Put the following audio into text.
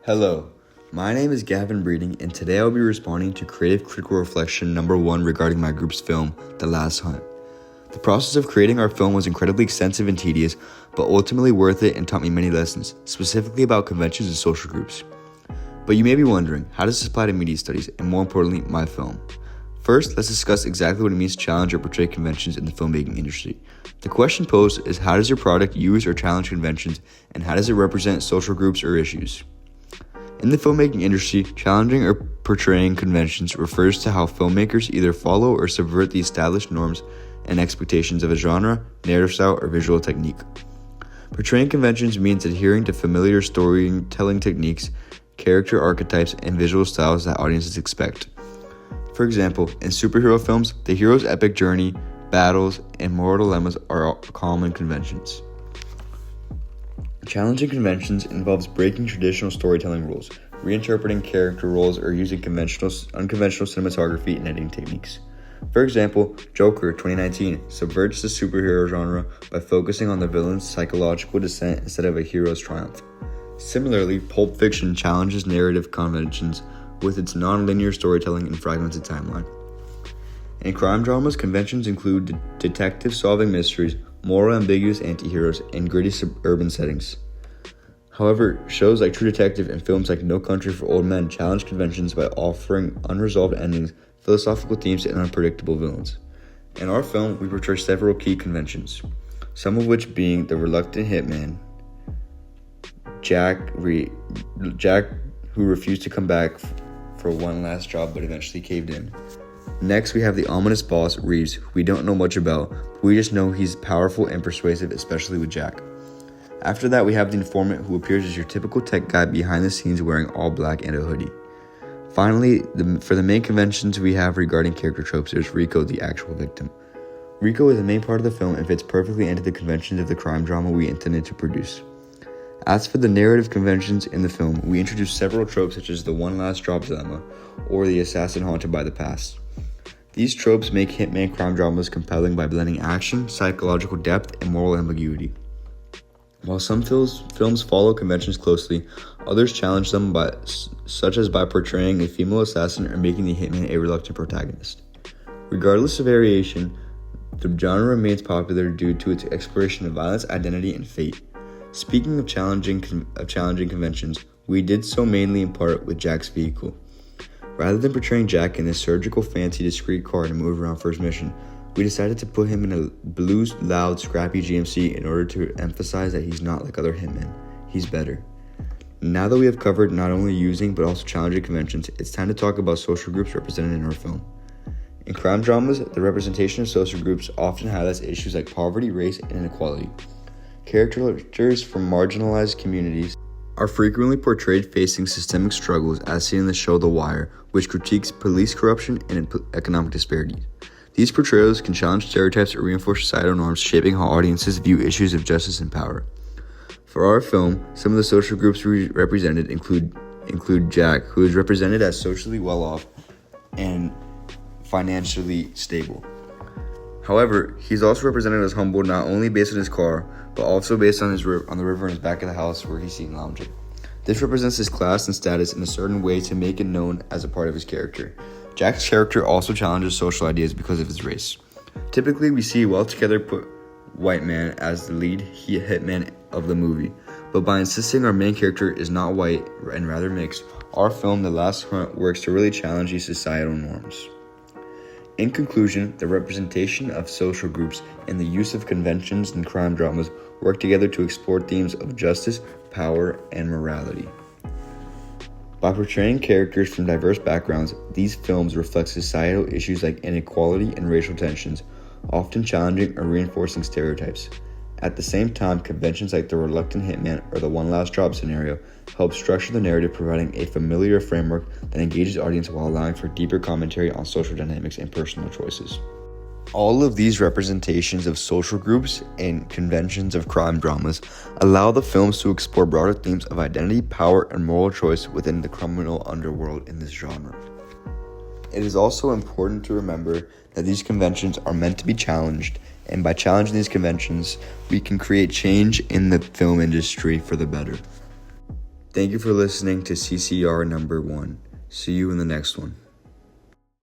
Hello, my name is Gavin Breeding, and today I'll be responding to Creative Critical Reflection number 1 regarding my group's film, The Last Hunt. The process of creating our film was incredibly extensive and tedious, but ultimately worth it and taught me many lessons, specifically about conventions and social groups. But you may be wondering, how does this apply to media studies, and more importantly, my film? First, let's discuss exactly what it means to challenge or portray conventions in the filmmaking industry. The question posed is, how does your product use or challenge conventions, and how does it represent social groups or issues? In the filmmaking industry, challenging or portraying conventions refers to how filmmakers either follow or subvert the established norms and expectations of a genre, narrative style, or visual technique. Portraying conventions means adhering to familiar storytelling techniques, character archetypes, and visual styles that audiences expect. For example, in superhero films, the hero's epic journey, battles, and moral dilemmas are common conventions. Challenging conventions involves breaking traditional storytelling rules, reinterpreting character roles, or using unconventional cinematography and editing techniques. For example, Joker 2019 subverts the superhero genre by focusing on the villain's psychological descent instead of a hero's triumph. Similarly, Pulp Fiction challenges narrative conventions with its non-linear storytelling and fragmented timeline. In crime dramas, conventions include detectives solving mysteries, moral ambiguous anti-heroes, and gritty suburban settings. However, shows like True Detective and films like No Country for Old Men challenge conventions by offering unresolved endings, philosophical themes, and unpredictable villains. In our film, we portray several key conventions, some of which being the reluctant hitman, Jack who refused to come back for one last job but eventually caved in. Next, we have the ominous boss, Reeves, who we don't know much about, but we just know he's powerful and persuasive, especially with Jack. After that, we have the informant, who appears as your typical tech guy behind the scenes wearing all black and a hoodie. Finally, for the main conventions we have regarding character tropes, there's Rico, the actual victim. Rico is the main part of the film and fits perfectly into the conventions of the crime drama we intended to produce. As for the narrative conventions in the film, we introduced several tropes such as the one last job dilemma, or the assassin haunted by the past. These tropes make hitman crime dramas compelling by blending action, psychological depth, and moral ambiguity. While some films follow conventions closely, others challenge them such as by portraying a female assassin or making the hitman a reluctant protagonist. Regardless of variation, the genre remains popular due to its exploration of violence, identity, and fate. Speaking of challenging conventions, we did so mainly in part with Jack's vehicle. Rather than portraying Jack in this surgical, fancy, discreet car to move around for his mission, we decided to put him in a blue, loud, scrappy GMC in order to emphasize that he's not like other hitmen. He's better. Now that we have covered not only using but also challenging conventions, it's time to talk about social groups represented in our film. In crime dramas, the representation of social groups often highlights issues like poverty, race, and inequality. Characters from marginalized communities are frequently portrayed facing systemic struggles, as seen in the show The Wire, which critiques police corruption and economic disparities. These portrayals can challenge stereotypes or reinforce societal norms, shaping how audiences view issues of justice and power. For our film, some of the social groups we represented include Jack, who is represented as socially well-off and financially stable. However, he's also represented as humble not only based on his car, but also based on the river in his back of the house where he's seen lounging. This represents his class and status in a certain way to make it known as a part of his character. Jack's character also challenges social ideas because of his race. Typically, we see a well-together put white man as the lead hitman of the movie, but by insisting our main character is not white and rather mixed, our film, The Last Hunt, works to really challenge these societal norms. In conclusion, the representation of social groups and the use of conventions and crime dramas work together to explore themes of justice, power, and morality. By portraying characters from diverse backgrounds, these films reflect societal issues like inequality and racial tensions, often challenging or reinforcing stereotypes. At the same time, conventions like the reluctant hitman or the one last job scenario help structure the narrative, providing a familiar framework that engages audience while allowing for deeper commentary on social dynamics and personal choices. All of these representations of social groups and conventions of crime dramas allow the films to explore broader themes of identity, power, and moral choice within the criminal underworld in this genre. It is also important to remember that these conventions are meant to be challenged, and by challenging these conventions, we can create change in the film industry for the better. Thank you for listening to CCR number 1. See you in the next one.